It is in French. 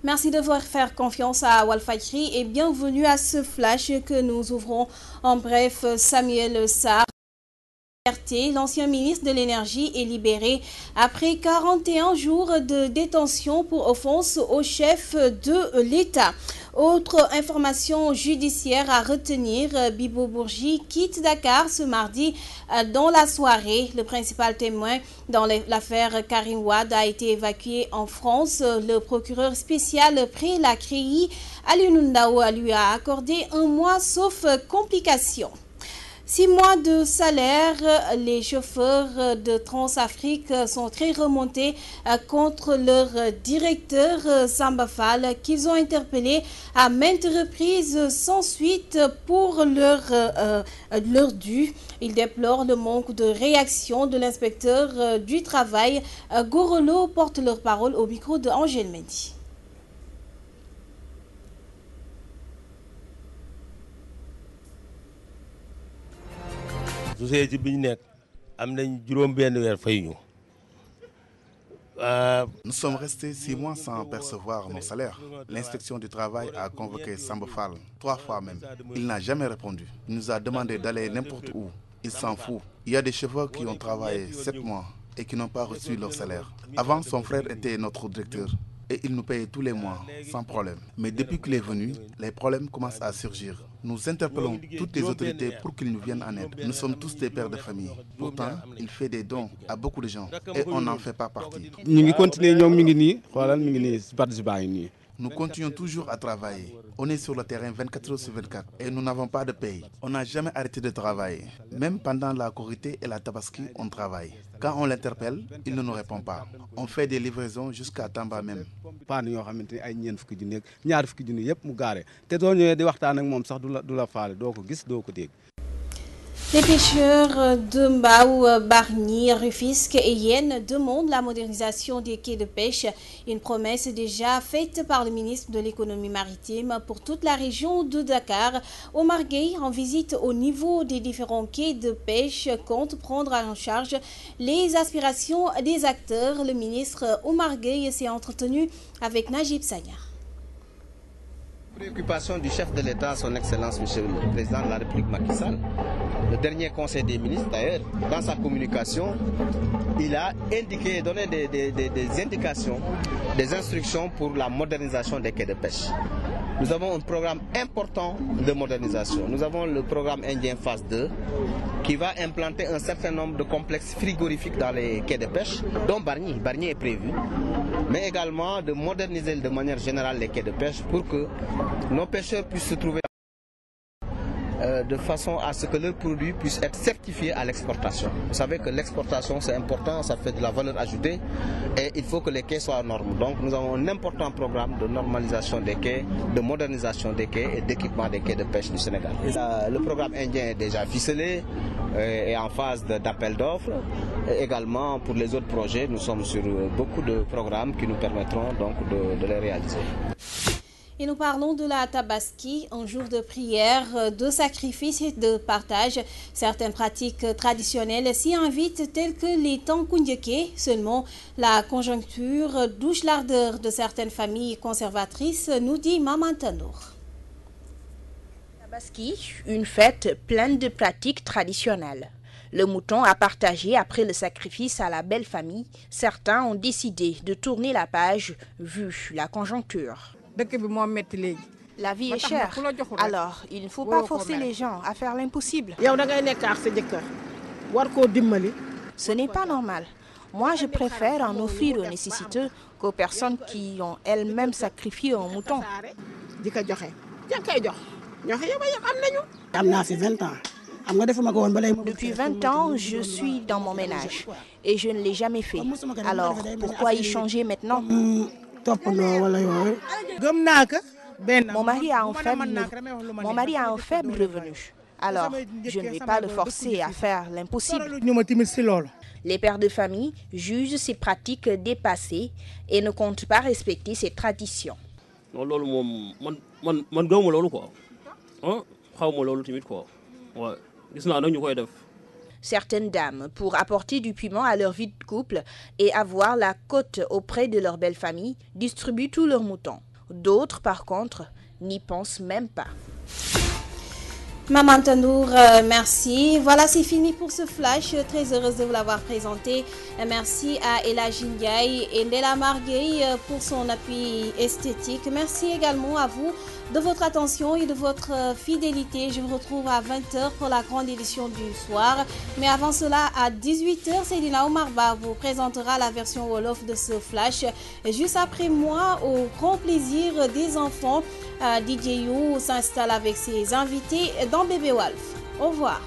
Merci de vous faire confiance à Walfadjri et bienvenue à ce flash que nous ouvrons en bref. Samuel Sarr, l'ancien ministre de l'Énergie, est libéré après 41 jours de détention pour offense au chef de l'État. Autre information judiciaire à retenir, Bibo Bourgi quitte Dakar ce mardi dans la soirée. Le principal témoin dans l'affaire Karim Wade a été évacué en France. Le procureur spécial près la CREI, Alioune Ndao, lui a accordé un mois sauf complications. 6 mois de salaire, les chauffeurs de Transafrique sont très remontés contre leur directeur Samba Fall, qu'ils ont interpellé à maintes reprises sans suite pour leur dû. Ils déplorent le manque de réaction de l'inspecteur du travail. Gorolo porte leur parole au micro de Angèle Mendy. Nous sommes restés 6 mois sans percevoir nos salaires. L'inspection du travail a convoqué Samba Fall 3 fois même. Il n'a jamais répondu. Il nous a demandé d'aller n'importe où. Il s'en fout. Il y a des chauffeurs qui ont travaillé 7 mois et qui n'ont pas reçu leur salaire. Avant, son frère était notre directeur et il nous payait tous les mois sans problème. Mais depuis qu'il est venu, les problèmes commencent à surgir. Nous interpellons toutes les autorités pour qu'ils nous viennent en aide. Nous sommes tous des pères de famille. Pourtant, il fait des dons à beaucoup de gens et on n'en fait pas partie. Nous continuons toujours à travailler. On est sur le terrain 24 heures sur 24 et nous n'avons pas de paye. On n'a jamais arrêté de travailler. Même pendant la Korité et la Tabaski, on travaille. Quand on l'interpelle, il ne nous répond pas. On fait des livraisons jusqu'à Tamba même. Les pêcheurs de Mbao, Bargny, Rufisque et Yenne demandent la modernisation des quais de pêche. Une promesse déjà faite par le ministre de l'économie maritime pour toute la région de Dakar. Omar Gueye, en visite au niveau des différents quais de pêche, compte prendre en charge les aspirations des acteurs. Le ministre Omar Gueye s'est entretenu avec Najib Sagnar. Préoccupation du chef de l'État, son Excellence, Monsieur le Président de la République Macky Sall. Le dernier Conseil des ministres, d'ailleurs, dans sa communication, il a indiqué, donné des indications, des instructions pour la modernisation des quais de pêche. Nous avons un programme important de modernisation. Nous avons le programme indien phase 2 qui va implanter un certain nombre de complexes frigorifiques dans les quais de pêche, dont Bargny. Bargny est prévu, mais également de moderniser de manière générale les quais de pêche pour que nos pêcheurs puissent se trouver de façon à ce que leurs produits puissent être certifiés à l'exportation. Vous savez que l'exportation c'est important, ça fait de la valeur ajoutée et il faut que les quais soient aux normes. Donc nous avons un important programme de normalisation des quais, de modernisation des quais et d'équipement des quais de pêche du Sénégal. Le programme indien est déjà ficelé et en phase d'appel d'offres. Également pour les autres projets, nous sommes sur beaucoup de programmes qui nous permettront donc de les réaliser. Et nous parlons de la Tabaski, un jour de prière, de sacrifice et de partage. Certaines pratiques traditionnelles s'y invitent, telles que les Tankoundieke. Seulement, la conjoncture douche l'ardeur de certaines familles conservatrices, nous dit Maman Tanour. Tabaski, une fête pleine de pratiques traditionnelles. Le mouton a partagé après le sacrifice à la belle famille. Certains ont décidé de tourner la page vu la conjoncture. La vie est chère, alors il ne faut pas forcer les gens à faire l'impossible. Ce n'est pas normal. Moi, je préfère en offrir aux nécessiteux qu'aux personnes qui ont elles-mêmes sacrifié un mouton. Depuis 20 ans, je suis dans mon ménage et je ne l'ai jamais fait. Alors, pourquoi y changer maintenant ? Mon mari a un faible revenu. Alors, je ne vais pas le forcer à faire l'impossible. Les pères de famille jugent ces pratiques dépassées et ne comptent pas respecter ces traditions. Certaines dames, pour apporter du piment à leur vie de couple et avoir la cote auprès de leur belle famille, distribuent tous leurs moutons. D'autres, par contre, n'y pensent même pas. Maman Tanour, merci. Voilà, c'est fini pour ce flash. Très heureuse de vous l'avoir présenté. Merci à Ella Jindiaï et Ndela Marguey pour son appui esthétique. Merci également à vous de votre attention et de votre fidélité. Je vous retrouve à 20h pour la grande édition du soir. Mais avant cela, à 18h, Seydina Omarba vous présentera la version Wolof de ce flash. Juste après moi, au grand plaisir des enfants, DJ You s'installe avec ses invités dans Bébé Wolf. Au revoir.